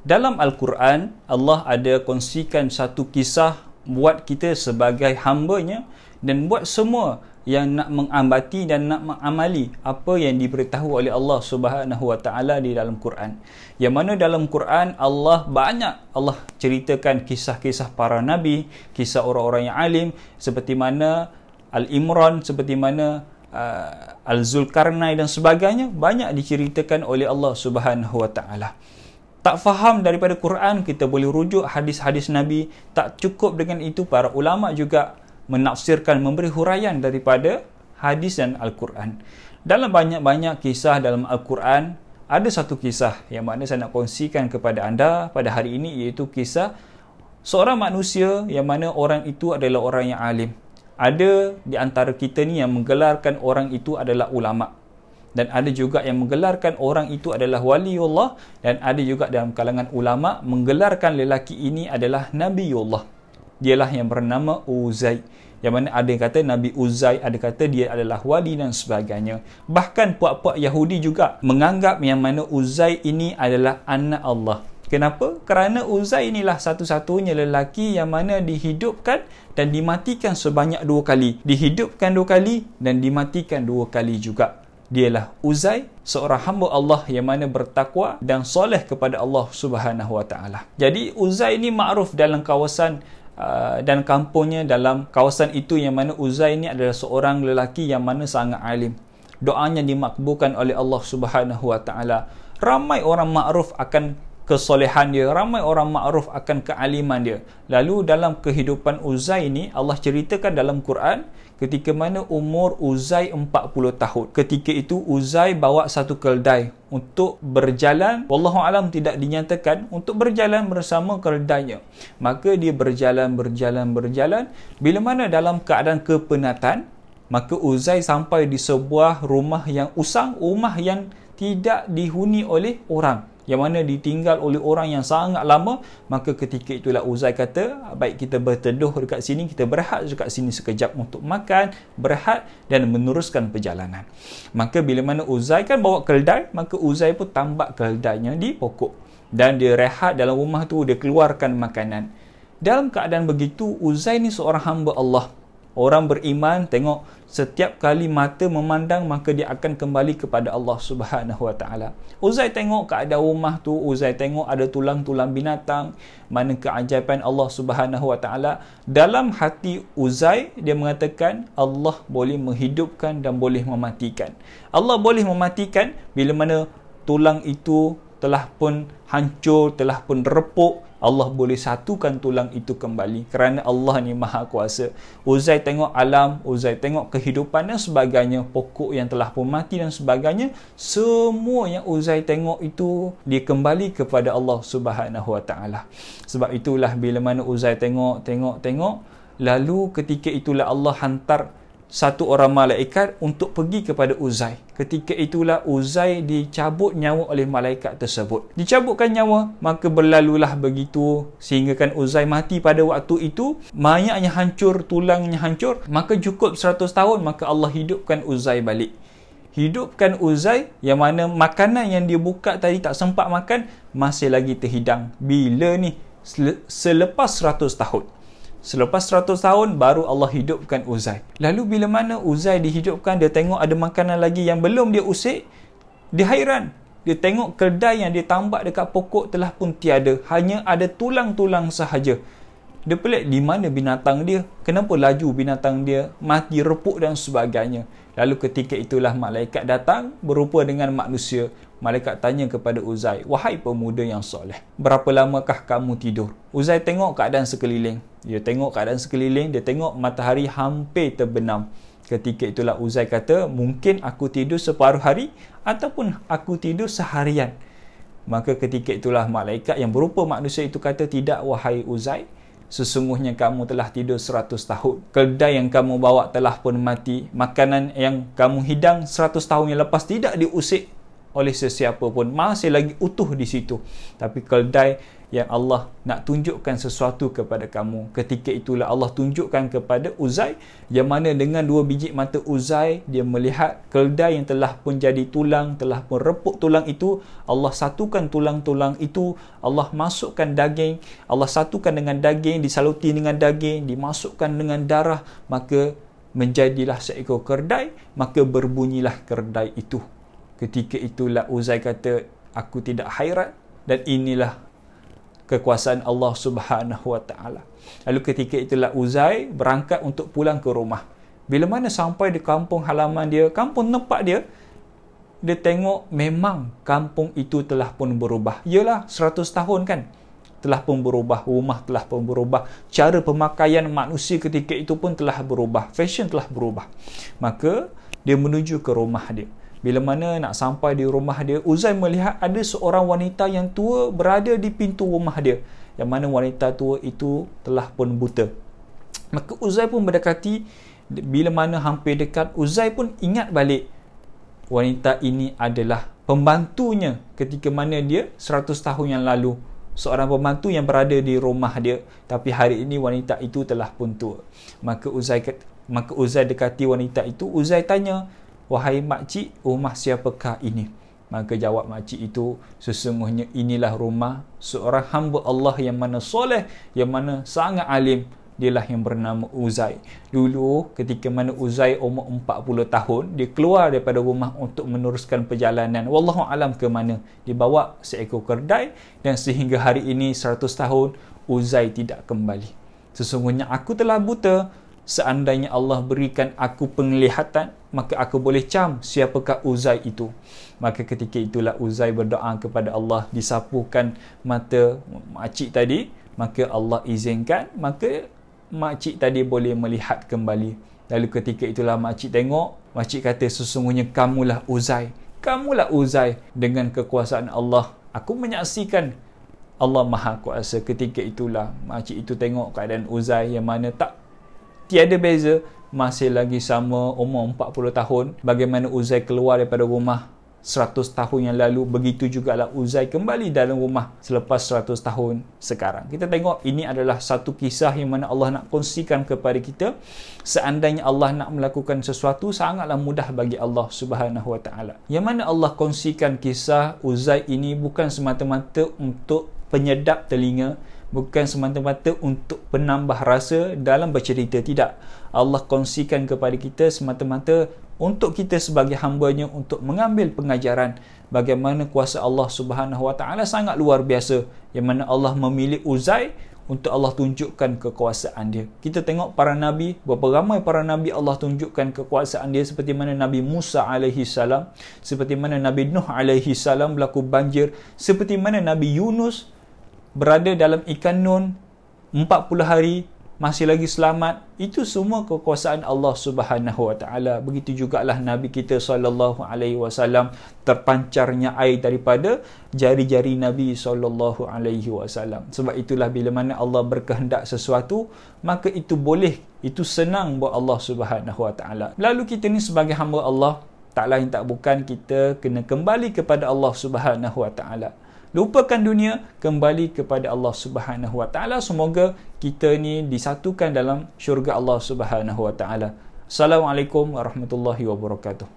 Dalam Al-Quran, Allah ada kongsikan satu kisah buat kita sebagai hamba-Nya dan buat semua yang nak mengambati dan nak mengamali apa yang diberitahu oleh Allah Subhanahu Wa Taala di dalam Quran. Yang mana dalam Quran Allah ceritakan kisah-kisah para nabi, kisah orang-orang yang alim seperti mana Al-Imran, seperti mana Al-Zulkarnain dan sebagainya, banyak diceritakan oleh Allah Subhanahu Wa Taala. Tak faham daripada Quran, kita boleh rujuk hadis-hadis Nabi. Tak cukup dengan itu, para ulama juga menafsirkan, memberi huraian daripada hadis dan Al-Quran. Dalam banyak-banyak kisah dalam Al-Quran, ada satu kisah yang mana saya nak kongsikan kepada anda pada hari ini, iaitu kisah seorang manusia yang mana orang itu adalah orang yang alim. Ada di antara kita ni yang menggelarkan orang itu adalah ulama. Dan ada juga yang menggelarkan orang itu adalah waliullah, dan ada juga dalam kalangan ulama menggelarkan lelaki ini adalah Nabiullah. Dialah yang bernama Uzai. Yang mana ada yang kata Nabi Uzai, ada kata dia adalah wali dan sebagainya. Bahkan puak-puak Yahudi juga menganggap yang mana Uzai ini adalah anak Allah. Kenapa? Kerana Uzai inilah satu-satunya lelaki yang mana dihidupkan dan dimatikan sebanyak 2 kali. Dihidupkan 2 kali dan dimatikan 2 kali juga. Dialah Uzai, seorang hamba Allah yang mana bertakwa dan soleh kepada Allah Subhanahu Wa Taala. Jadi Uzai ini makruf dalam kawasan dan kampungnya, dalam kawasan itu yang mana Uzai ini adalah seorang lelaki yang mana sangat alim. Doanya dimakbulkan oleh Allah Subhanahu Wa Taala. Ramai orang makruf akan kesolehan dia, ramai orang makruf akan kealiman dia. Lalu dalam kehidupan Uzai ini, Allah ceritakan dalam Quran ketika mana umur Uzai 40 tahun. Ketika itu Uzai bawa satu keldai untuk berjalan. Wallahu alam tidak dinyatakan untuk berjalan bersama keldainya. Maka dia berjalan. Bila mana dalam keadaan kepenatan, maka Uzai sampai di sebuah rumah yang usang, rumah yang tidak dihuni oleh orang, yang mana ditinggal oleh orang yang sangat lama. Maka ketika itulah Uzai kata, baik kita berteduh dekat sini, kita berehat dekat sini sekejap untuk makan, berehat dan meneruskan perjalanan. Maka bila mana Uzai kan bawa keldai, maka Uzai pun tambak keldainya di pokok dan dia rehat dalam rumah tu, dia keluarkan makanan. Dalam keadaan begitu, Uzai ni seorang hamba Allah, orang beriman. Tengok, setiap kali mata memandang, maka dia akan kembali kepada Allah Subhanahu Wa Taala. Uzai tengok keadaan rumah tu, Uzai tengok ada tulang-tulang binatang. Mana keajaiban Allah Subhanahu Wa Taala. Dalam hati Uzai, dia mengatakan Allah boleh menghidupkan dan boleh mematikan. Allah boleh mematikan bila mana tulang itu telah pun hancur, telah pun repuk. Allah boleh satukan tulang itu kembali kerana Allah ni maha kuasa. Uzai tengok alam, Uzai tengok kehidupan dan sebagainya, pokok yang telah pun mati dan sebagainya. Semua yang Uzai tengok itu dia kembali kepada Allah Subhanahu Wa Taala. Sebab itulah bila mana Uzai tengok, lalu ketika itulah Allah hantar satu orang malaikat untuk pergi kepada Uzai. Ketika itulah Uzai dicabut nyawa oleh malaikat tersebut. Dicabutkan nyawa, maka berlalulah begitu sehinggakan Uzai mati pada waktu itu. Mayatnya hancur, tulangnya hancur. Maka cukup 100 tahun, maka Allah hidupkan Uzai balik. Hidupkan Uzai yang mana makanan yang dia buka tadi tak sempat makan, masih lagi terhidang. Bila ni? Selepas 100 tahun. Selepas 100 tahun baru Allah hidupkan Uzai. Lalu bila mana Uzai dihidupkan, dia tengok ada makanan lagi yang belum dia usik. Dia hairan. Dia tengok keldai yang dia tambak dekat pokok telah pun tiada. Hanya ada tulang-tulang sahaja. Dia pelik, di mana binatang dia? Kenapa laju binatang dia mati, repuk dan sebagainya? Lalu ketika itulah malaikat datang berupa dengan manusia. Malaikat tanya kepada Uzai, wahai pemuda yang soleh, berapa lamakah kamu tidur? Uzai tengok keadaan sekeliling. Dia tengok keadaan sekeliling, dia tengok matahari hampir terbenam. Ketika itulah Uzai kata, mungkin aku tidur separuh hari ataupun aku tidur seharian. Maka ketika itulah malaikat yang berupa manusia itu kata, tidak wahai Uzai, sesungguhnya kamu telah tidur 100 tahun. Keldai yang kamu bawa telah pun mati. Makanan yang kamu hidang 100 tahun yang lepas tidak diusik oleh sesiapa pun, masih lagi utuh di situ. Tapi keldai yang Allah nak tunjukkan sesuatu kepada kamu. Ketika itulah Allah tunjukkan kepada Uzai, yang mana dengan 2 biji mata Uzai, dia melihat keldai yang telah pun jadi tulang, telah pun repuk tulang itu. Allah satukan tulang-tulang itu, Allah masukkan daging, Allah satukan dengan daging, disaluti dengan daging, dimasukkan dengan darah, maka menjadilah seekor keldai, maka berbunyilah keldai itu. Ketika itulah Uzai kata, aku tidak hairat, dan inilah kekuasaan Allah Subhanahu Wa Taala. Lalu ketika itulah Uzai berangkat untuk pulang ke rumah. Bila mana sampai di kampung halaman dia, kampung tempat dia, dia tengok memang kampung itu telah pun berubah. Yalah, 100 tahun kan, telah pun berubah, rumah telah pun berubah, cara pemakaian manusia ketika itu pun telah berubah, fashion telah berubah. Maka dia menuju ke rumah dia. Bila mana nak sampai di rumah dia, Uzai melihat ada seorang wanita yang tua berada di pintu rumah dia, yang mana wanita tua itu telah pun buta. Maka Uzai pun mendekati. Bila mana hampir dekat, Uzai pun ingat balik wanita ini adalah pembantunya ketika mana dia 100 tahun yang lalu, seorang pembantu yang berada di rumah dia, tapi hari ini wanita itu telah pun tua. Maka Uzai dekati wanita itu. Uzai tanya, wahai makcik, rumah siapakah ini? Maka jawab makcik itu, sesungguhnya inilah rumah seorang hamba Allah yang mana soleh, yang mana sangat alim. Dialah yang bernama Uzai. Dulu ketika mana Uzai umur 40 tahun, dia keluar daripada rumah untuk meneruskan perjalanan. Wallahu alam ke mana. Dibawa seekor keldai, dan sehingga hari ini 100 tahun Uzai tidak kembali. Sesungguhnya aku telah buta. Seandainya Allah berikan aku penglihatan, maka aku boleh cam siapakah Uzai itu. Maka ketika itulah Uzai berdoa kepada Allah, disapukan mata makcik tadi, maka Allah izinkan, maka makcik tadi boleh melihat kembali. Lalu ketika itulah makcik tengok, makcik kata, sesungguhnya kamulah Uzai. Kamulah Uzai. Dengan kekuasaan Allah, aku menyaksikan Allah Maha Kuasa. Ketika itulah makcik itu tengok keadaan Uzai, yang mana tiada beza, masih lagi sama umur 40 tahun. Bagaimana Uzai keluar daripada rumah 100 tahun yang lalu, begitu jugalah Uzai kembali dalam rumah selepas 100 tahun sekarang. Kita tengok ini adalah satu kisah yang mana Allah nak kongsikan kepada kita. Seandainya Allah nak melakukan sesuatu, sangatlah mudah bagi Allah Subhanahu Wa Taala. Yang mana Allah kongsikan kisah Uzai ini bukan semata-mata untuk penyedap telinga, bukan semata-mata untuk penambah rasa dalam bercerita, tidak. Allah kongsikan kepada kita semata-mata untuk kita sebagai hamba-Nya untuk mengambil pengajaran bagaimana kuasa Allah Subhanahu Wa Taala sangat luar biasa, yang mana Allah memilih Uzai untuk Allah tunjukkan kekuasaan dia. Kita tengok para nabi, berapa ramai para nabi Allah tunjukkan kekuasaan dia, seperti mana Nabi Musa alaihi salam, seperti mana Nabi Nuh alaihi salam berlaku banjir, seperti mana Nabi Yunus berada dalam ikan nun 40 hari masih lagi selamat. Itu semua kekuasaan Allah Subhanahu Wa Taala. Begitu jugalah Nabi kita sallallahu alaihi wasallam, terpancarnya air daripada jari-jari Nabi sallallahu alaihi wasallam. Sebab itulah bila mana Allah berkehendak sesuatu, maka itu boleh, itu senang buat Allah Subhanahu Wa Taala. Lalu kita ni sebagai hamba Allah, tak lain tak bukan kita kena kembali kepada Allah Subhanahu Wa Taala. Lupakan dunia, kembali kepada Allah Subhanahu Wa Taala. Semoga kita ni disatukan dalam syurga Allah Subhanahu Wa Taala. Assalamualaikum warahmatullahi wabarakatuh.